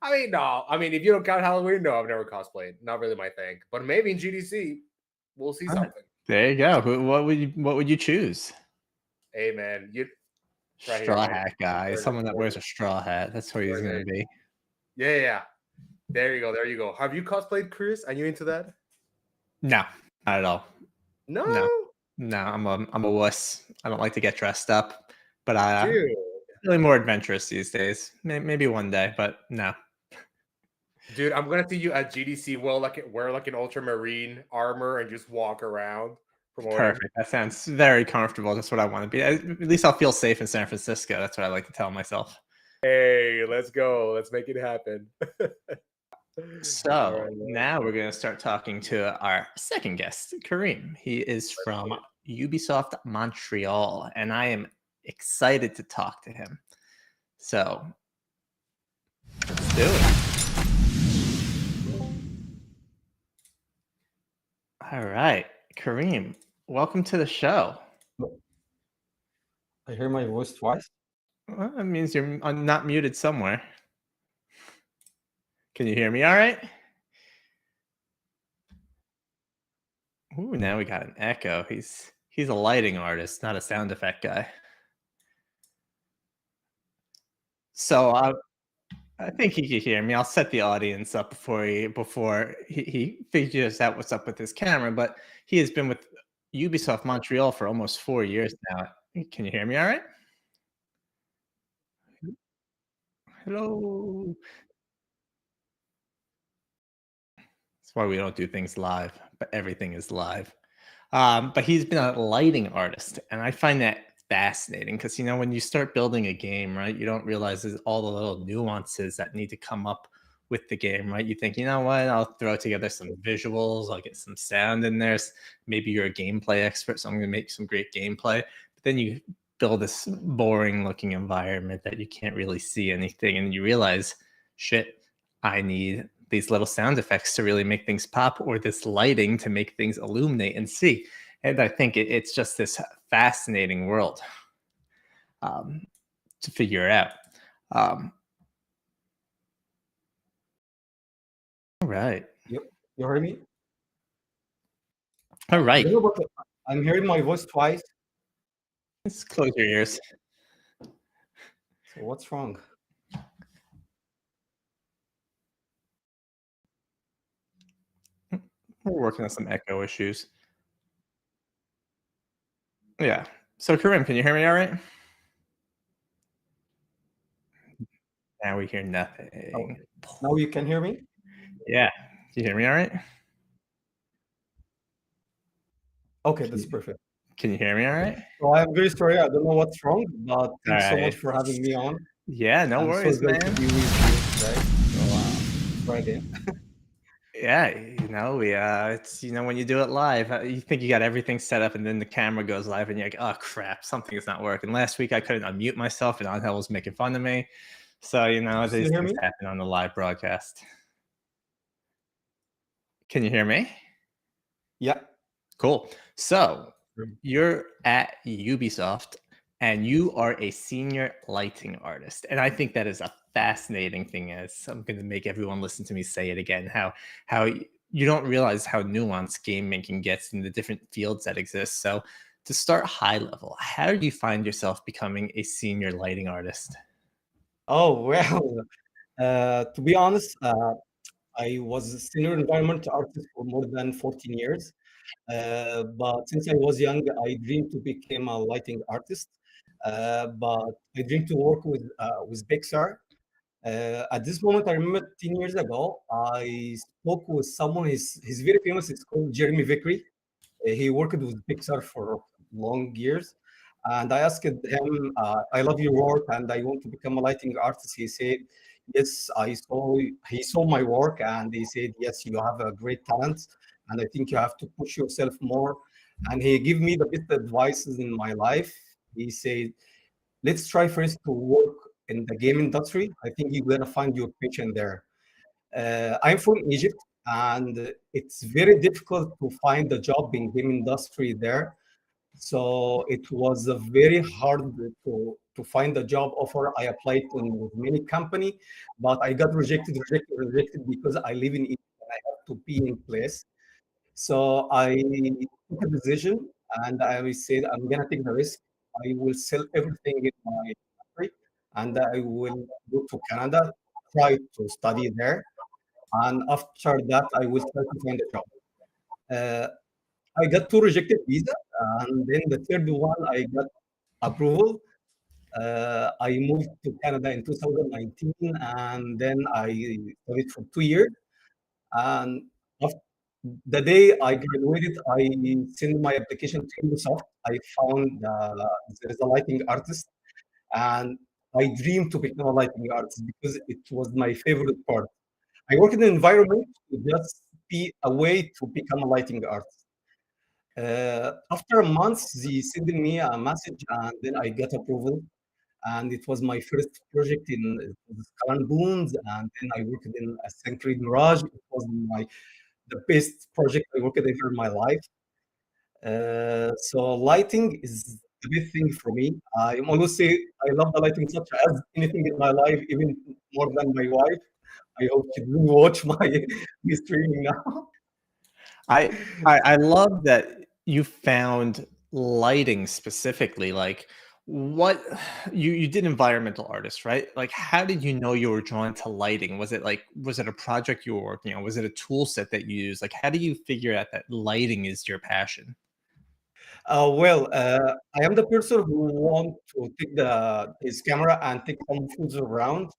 I mean, no. I mean, if you don't count Halloween, no, I've never cosplayed. Not really my thing. But maybe in GDC, we'll see something. There you go. What would you choose? Hey, man, straw hat guy. Someone that wears a straw hat. That's who he's gonna be. Yeah. There you go. Have you cosplayed, Chris? Are you into that? No, not at all. No. I'm a wuss. I don't like to get dressed up, but I'm Dude. really more adventurous these days. Maybe one day, but no. Dude, I'm gonna see you at GDC. Wear like an ultramarine armor and just walk around. Perfect. That sounds very comfortable. That's what I want to be. At least I'll feel safe in San Francisco. That's what I like to tell myself. Hey, let's go. Let's make it happen. So All right, man. now we're going to start talking to our second guest, Karim. He is from Ubisoft Montreal, and I am excited to talk to him. So let's do it. All right, Karim, welcome to the show. I hear my voice twice. Well, that means you're not muted somewhere. Can you hear me all right? Ooh, now we got an echo. He's a lighting artist, not a sound effect guy. So I think he could hear me. I'll set the audience up before he figures out what's up with his camera. But he has been with Ubisoft Montreal for almost 4 years now. Can you hear me all right? Hello. That's why we don't do things live, but everything is live. But he's been a lighting artist, and I find that fascinating because, you know, when you start building a game, right, you don't realize there's all the little nuances that need to come up with the game, right? You think, you know what, I'll throw together some visuals, I'll get some sound in there. Maybe you're a gameplay expert, so I'm going to make some great gameplay. But then you build this boring looking environment that you can't really see anything, and you realize, shit, I need these little sound effects to really make things pop, or this lighting to make things illuminate and see. And I think it's just this fascinating world to figure out. All right. You hear me? All right. You know what? I'm hearing my voice twice. Let's close your ears. So what's wrong? We're working on some echo issues. Yeah. So Karim, can you hear me all right? Now we hear nothing. Oh, now you can hear me? Yeah. Can you hear me all right? Okay, that's perfect. Can you hear me all right? So I'm very sorry. I don't know what's wrong, but thanks so Alright. much for having me on. Yeah, no I'm worries, so glad man. to be with you today. So try again. Yeah, you know, it's, you know, when you do it live, you think you got everything set up, and then the camera goes live, and you're like, oh crap, something is not working. Last week I couldn't unmute myself, and Angel was making fun of me. So, you know, Can you these hear things me? happen on the live broadcast. Can you hear me? Yeah. Cool. So Mm. you're at Ubisoft, and you are a senior lighting artist. And I think that is a fascinating thing. As I'm going to make everyone listen to me say it again, how you don't realize how nuanced game making gets in the different fields that exist. So to start high level, how do you find yourself becoming a senior lighting artist? Oh, well, to be honest, I was a senior environment artist for more than 14 years. But since I was young, I dreamed to become a lighting artist. But I dreamed to work with Pixar. At this moment, I remember 10 years ago, I spoke with someone. He's very famous. It's called Jeremy Vickery. He worked with Pixar for long years. And I asked him, I love your work and I want to become a lighting artist. He said, yes, he saw my work and he said, yes, you have a great talent. And I think you have to push yourself more. And he gave me the best advices in my life. He said, let's try first to work in the game industry. I think you're gonna find your passion there. I'm from Egypt, and it's very difficult to find a job in game industry there. So it was a very hard to find a job offer. I applied to many company, but I got rejected because I live in Egypt and I have to be in place. So I took a decision and I said I'm gonna take the risk. I will sell everything in my country and I will go to Canada, try to study there, and after that I will try to find a job. Uh, I got two rejected visa, and then the third one I got approval. I moved to Canada in 2019, and then I studied for 2 years. And after the day I graduated, I sent my application to Ubisoft. I found there is a lighting artist, and I dreamed to become a lighting artist because it was my favorite part. I work in an environment to just be a way to become a lighting artist. After a month, they sent me a message, and then I got approval. And it was my first project in Skull and Bones, and then I worked in a Sanctuary Mirage. It was the best project I worked ever in my life. So lighting is the big thing for me. I always say I love the lighting such as anything in my life, even more than my wife. I hope you do watch my streaming now. I love that you found lighting specifically. Like, what you did environmental artist, right? Like, how did you know you were drawn to lighting? Was it a project you were working on? Was it a tool set that you used? Like, how do you figure out that lighting is your passion? I am the person who want to take his camera and take some photos around,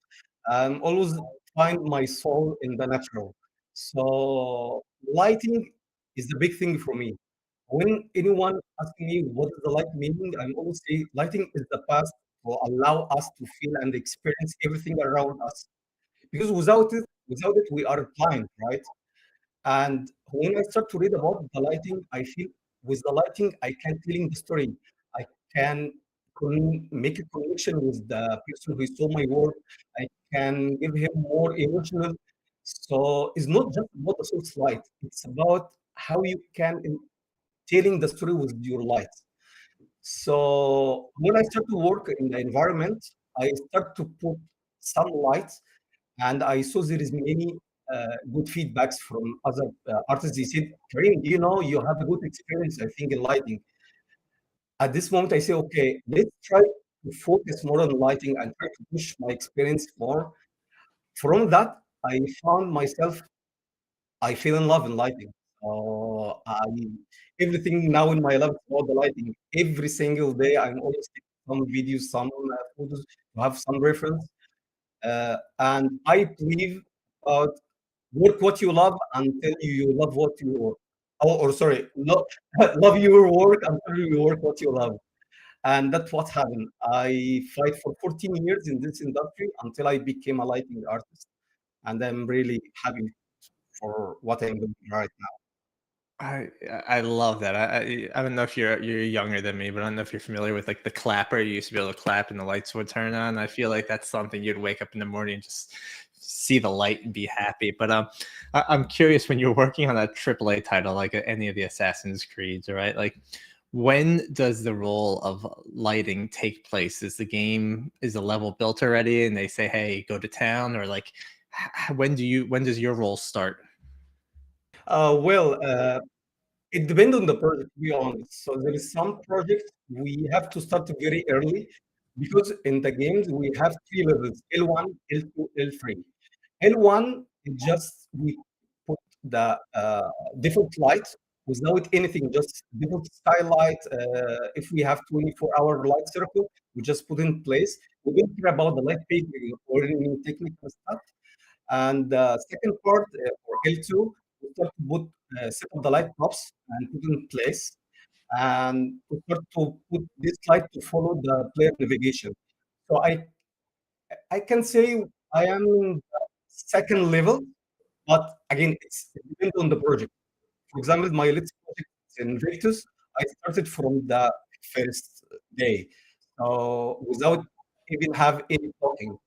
and always find my soul in the natural. So lighting is the big thing for me. When anyone asks me what is the light meaning, I always say lighting is the past to allow us to feel and experience everything around us. Because without it, we are blind, right? And when I start to read about the lighting, I feel with the lighting, I can telling the story. I can make a connection with the person who saw my work. I can give him more emotional. So it's not just about the source light. It's about how you can telling the story with your light. So when I start to work in the environment, I start to put some light, and I saw there is many good feedbacks from other artists. They said, Karim, you have a good experience, I think, in lighting. At this moment, I say, okay, let's try to focus more on lighting and try to push my experience more. From that, I found myself, I fell in love in lighting. Everything now in my life is about the lighting. Every single day, I'm always taking some videos, some photos to have some reference. And I believe about work what you love until you love what you work. Or sorry, love your work until you work what you love. And that's what happened. I fight for 14 years in this industry until I became a lighting artist. And I'm really happy for what I'm doing right now. I love that. I don't know if you're younger than me, but I don't know if you're familiar with like the clapper. You used to be able to clap and the lights would turn on. I feel like that's something you'd wake up in the morning and just see the light and be happy. But I'm curious, when you're working on a AAA title like any of the Assassin's Creeds, right? Like, when does the role of lighting take place? Is the level built already and they say, hey, go to town? Or like, when does your role start? Uh, well, uh, it depends on the project, to be honest. So there is some projects we have to start very early because in the games we have three levels: L1, L2, L3. L1 is just we put the default light without anything, just default skylight. If we have 24-hour light circle, we just put in place. We don't care about the light paging or any technical stuff. And the second part for L2, we start to set up the light props and put in place, and to start to put this light to follow the player navigation. So I can say I am in the second level, but again, it depends on the project. For example, my latest project in Victus, I started from the first day, so without even have any talking,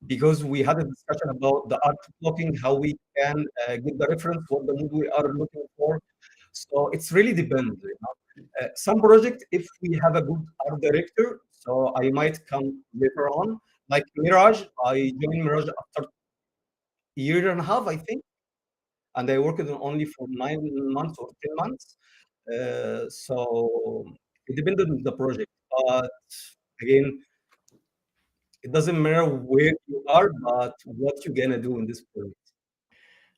because we had a discussion about the art blocking, how we can get the reference, what the mood we are looking for. So it's really depends. Some project, if we have a good art director, so I might come later on. Like Mirage, I joined Mirage after a year and a half, I think, and I worked on only for 9 months or 10 months. So it depends on the project, but again, it doesn't matter where you are, but what you're gonna do in this project.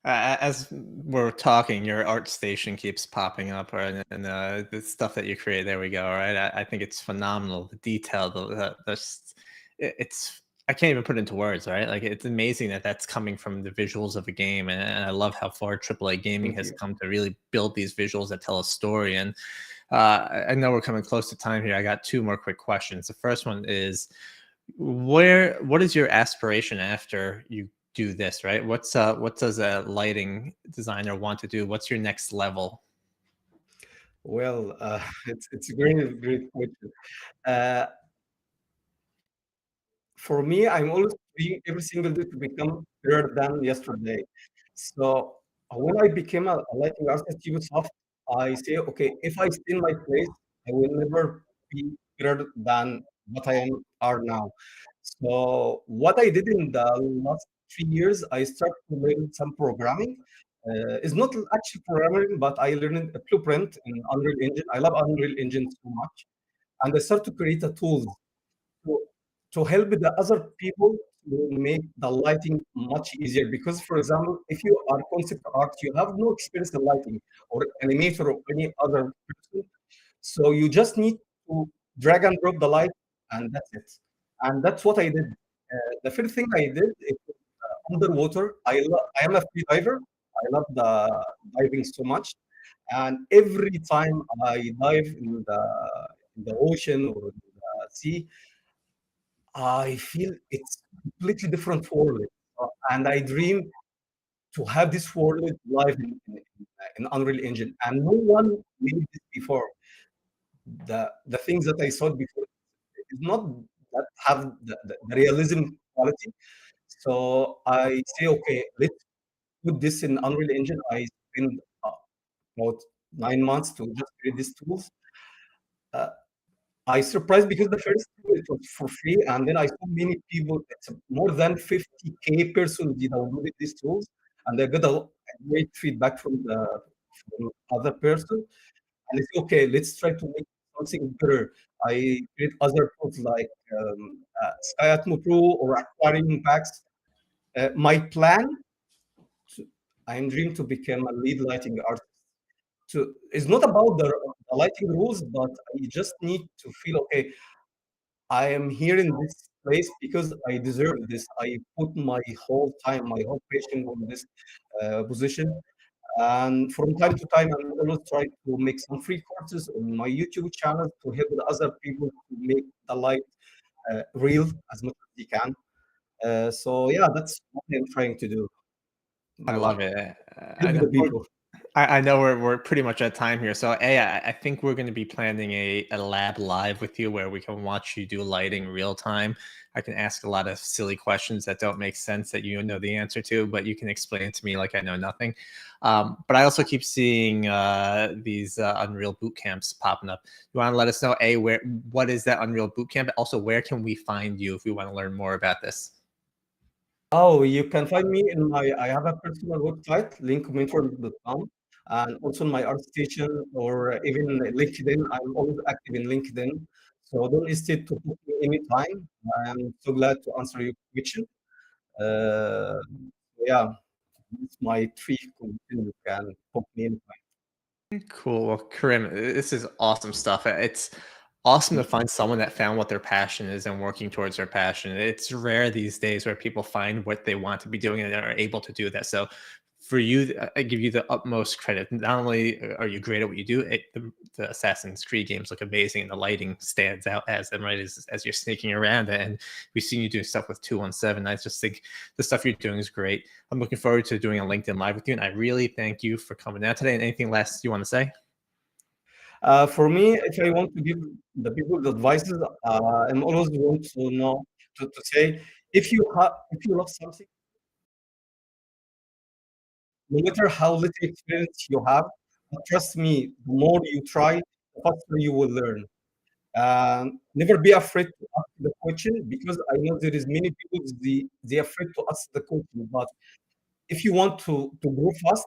As we're talking, your art station keeps popping up, right? And the stuff that you create, there we go. Right, I think it's phenomenal. The detail, it's I can't even put it into words. Right, like it's amazing that that's coming from the visuals of a game, and I love how far AAA gaming Thank has you. come to really build these visuals that tell a story. And I know we're coming close to time here. I got two more quick questions. The first one is, what is your aspiration after you do this, right? What does a lighting designer want to do? What's your next level? Well, it's a great question. Uh, for me, I'm always doing every single day to become better than yesterday. So when I became a lighting artist at Ubisoft, I say, okay, if I stay in my place, I will never be better than what I are now. So what I did in the last 3 years, I started to learn some programming. It's not actually programming, but I learned a blueprint in Unreal Engine. I love Unreal Engine so much, and I started to create a tool to, to help the other people to make the lighting much easier. Because, for example, if you are concept art, you have no experience in lighting or animator or any other person, so you just need to drag and drop the light, and that's it. And that's what I did. The first thing I did is underwater. I am a free diver. I love the diving so much, and every time I dive in the ocean or in the sea, I feel it's completely different world, and I dream to have this world live in Unreal Engine, and no one made this before. The things that I saw before is not that have the realism quality. So I say, okay, let's put this in Unreal Engine. I spent about 9 months to just create these tools. Uh, I surprised because the first tool it was for free, and then I saw many people. It's more than 50K person did downloaded these tools, and I got a great feedback from other person. And I said, okay, let's try to make something better. I create other tools like Sky Atmo Pro or Aquarium Packs. My plan, to, I am dream to become a lead lighting artist. It's not about the lighting rules, but I just need to feel okay. I am here in this place because I deserve this. I put my whole time, my whole passion on this position. And from time to time, I'm always trying to make some free courses on my YouTube channel to help the other people to make the light real as much as they can. So yeah, that's what I'm trying to do. I love it. Help the people. I know we're pretty much at time here. So I think we're going to be planning a lab live with you where we can watch you do lighting real time. I can ask a lot of silly questions that don't make sense that you know the answer to, but you can explain it to me like I know nothing. But I also keep seeing these Unreal boot camps popping up. You want to let us know, what is that Unreal boot camp? Also, where can we find you if we want to learn more about this? Oh, you can find me I have a personal website, linkmentor.com, and also my art station or even LinkedIn. I'm always active in LinkedIn. So don't hesitate to book me anytime. I'm so glad to answer your question. Uh, yeah, it's my three conditions. You can book me anytime. Cool. Well, Karim, this is awesome stuff. It's awesome to find someone that found what their passion is and working towards their passion. It's rare these days where people find what they want to be doing and are able to do that. So for you, I give you the utmost credit. Not only are you great at what you do, the Assassin's Creed games look amazing and the lighting stands out as them, right? As you're sneaking around. And we've seen you doing stuff with 217. I just think the stuff you're doing is great. I'm looking forward to doing a LinkedIn Live with you. And I really thank you for coming out today. And anything last you want to say? For me, if I want to give the people the advices, I'm always want to know to say if you love something, no matter how little experience you have, trust me, the more you try, the faster you will learn. Never be afraid to ask the question because I know there is many people they afraid to ask the question. But if you want to grow fast,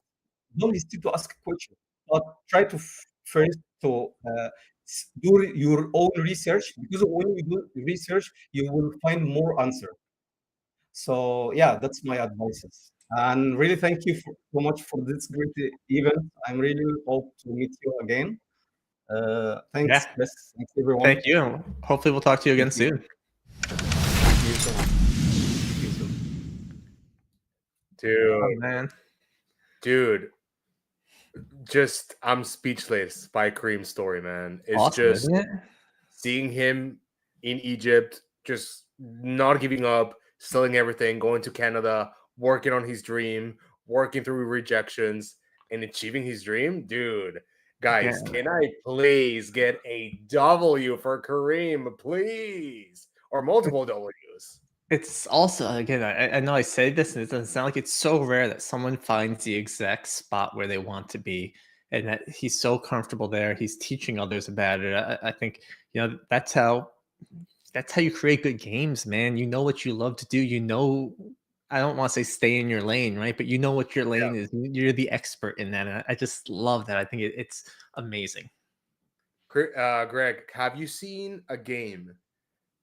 don't hesitate to ask a question, but try to first to do your own research because when you do research, you will find more answer. So yeah, that's my advices. And really thank you so much for this great event. I'm really hope to meet you again. Yeah. Thanks, Chris. Thanks everyone. Thank you. Hopefully we'll talk to you again soon. Thank you so much. See you soon. Oh, Dude, man. dude, just I'm speechless by Kareem's story, man. It's Awesome, just isn't it? seeing him in Egypt, just not giving up, selling everything, going to Canada, working on his dream, working through rejections, and achieving his dream. Dude, guys, Yeah. can I please get a W for Karim, please? Or multiple W's. It's also, again, I know I say this and it doesn't sound like it's so rare that someone finds the exact spot where they want to be and that he's so comfortable there. He's teaching others about it. I think, that's how you create good games, man. You know what you love to do. I don't want to say stay in your lane, right? But you know what your lane is. You're the expert in that. And I just love that. I think it's amazing. Greg, have you seen a game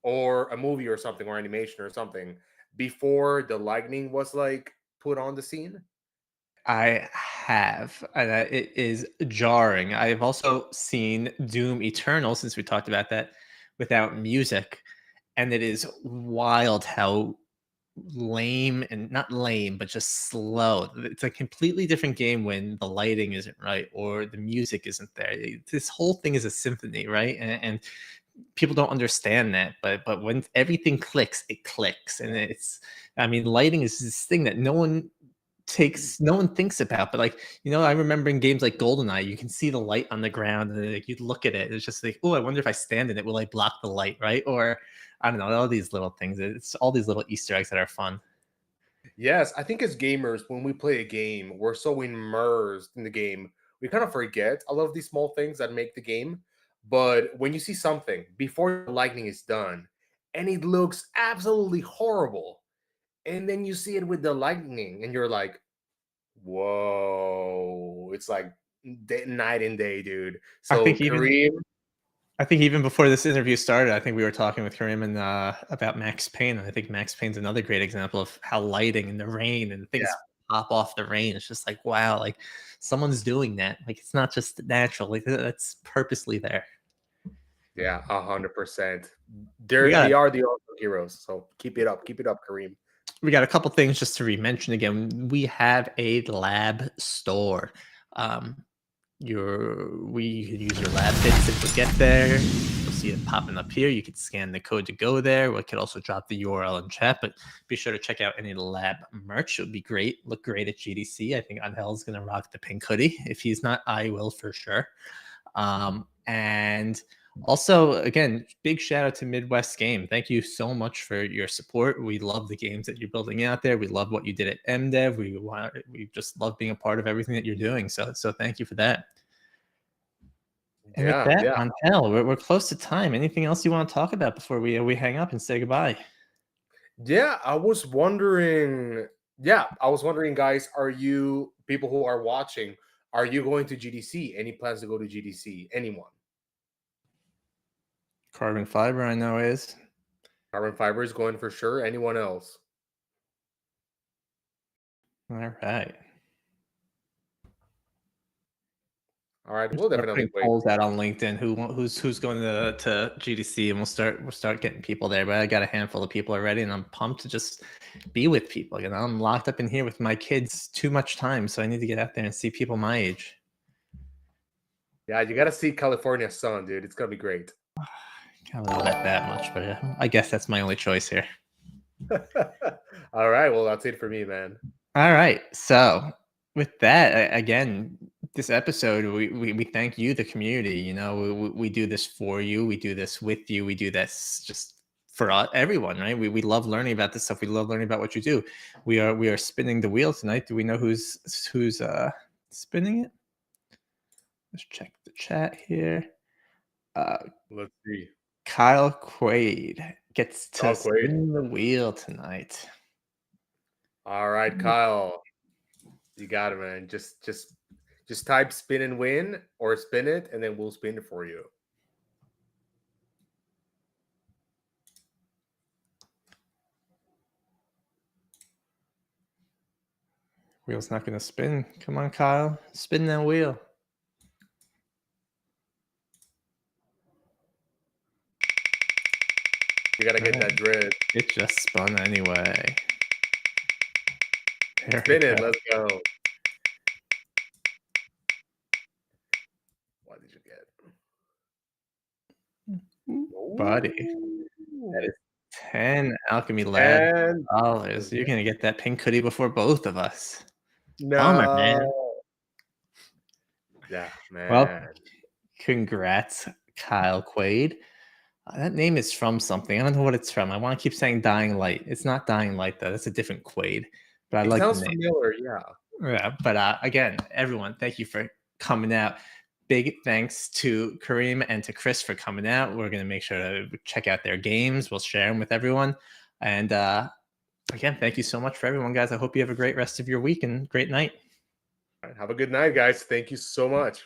or a movie or something or animation or something before the lightning was like put on the scene? I have, and it is jarring. I've also seen Doom Eternal, since we talked about that, without music, and it is wild how lame, and not lame, but just slow. It's a completely different game when the lighting isn't right or the music isn't there. This whole thing is a symphony, right? And people don't understand that, but when everything clicks, it clicks, and I mean, lighting is this thing that no one thinks about, but I remember in games like GoldenEye, you can see the light on the ground and like you look at it, it's just like, oh, I wonder if I stand in it, will I block the light, right? Or I don't know, all these little things. It's all these little Easter eggs that are fun. Yes, I think as gamers, when we play a game, we're so immersed in the game, we kind of forget a lot of these small things that make the game. But when you see something before the lightning is done and it looks absolutely horrible, and then you see it with the lightning and you're like, whoa, it's like night and day, dude. I So think even Kareem, I think even before this interview started, I think we were talking with Karim and about Max Payne, and I think Max Payne's another great example of how lighting and the rain and yeah, things pop off the rain. It's just like, wow, like someone's doing that. Like it's not just natural. Like that's purposely there. yeah, 100%. We got They are the ultimate heroes. So keep it up, Kareem. we got a couple things just to re-mention again. We have a lab store. Um, you can use your lab bits to get there. You'll see it popping up here. You can scan the code to go there. We could also drop the URL in chat, but be sure to check out any lab merch. It would be great. Look great at GDC. I think Angel's gonna rock the pink hoodie. If he's not, I will for sure. And also, again, big shout out to Midwest Game. Thank you so much for your support. We love the games that you're building out there. We love what you did at MDev. We just love being a part of everything that you're doing. So thank you for that. And with that, Yeah. Montel, we're close to time. Anything else you want to talk about before we hang up and say goodbye? Yeah, I was wondering. Yeah, I was wondering, guys, are you people who are watching, are you going to GDC? Any plans to go to GDC? Anyone? Carbon fiber, I know is. Carbon fiber is going for sure. Anyone else? All right. All right, we'll Start definitely putting wait. polls out on LinkedIn. Who's going to GDC, and we'll start getting people there. But I got a handful of people already, and I'm pumped to just be with people. I'm locked up in here with my kids too much time, so I need to get out there and see people my age. Yeah, you got to see California sun, dude. It's gonna be great. I don't know that much, but I guess that's my only choice here. All right, well, that's it for me, man. All right, so with that, again, this episode, we thank you, the community. We do this for you. We do this with you. We do this just for everyone, right? We love learning about this stuff. We love learning about what you do. We are spinning the wheel tonight. Do we know who's spinning it? Let's check the chat here. Let's see. Kyle Quaid gets to spin the wheel tonight. All right, Kyle, you got it, man. Just type spin and win or spin it, and then we'll spin it for you. Wheel's not going to spin. Come on, Kyle. Spin that wheel. You got to get that dread. It just spun anyway. Spin it. Let's go. What did you get? Buddy. That is 10 Alchemy Lab And dollars. You're gonna get that pink hoodie before both of us. no. Bummer, man. Yeah, man. Well, congrats, Kyle Quaid. That name is from something. I don't know what it's from. I want to keep saying Dying Light. It's not Dying Light, though. That's a different Quaid. But I It like the sounds name. familiar, yeah. Yeah, but again, everyone, thank you for coming out. Big thanks to Karim and to Chris for coming out. We're going to make sure to check out their games. We'll share them with everyone. And again, thank you so much for everyone, guys. I hope you have a great rest of your week and great night. All right, have a good night, guys. Thank you so much.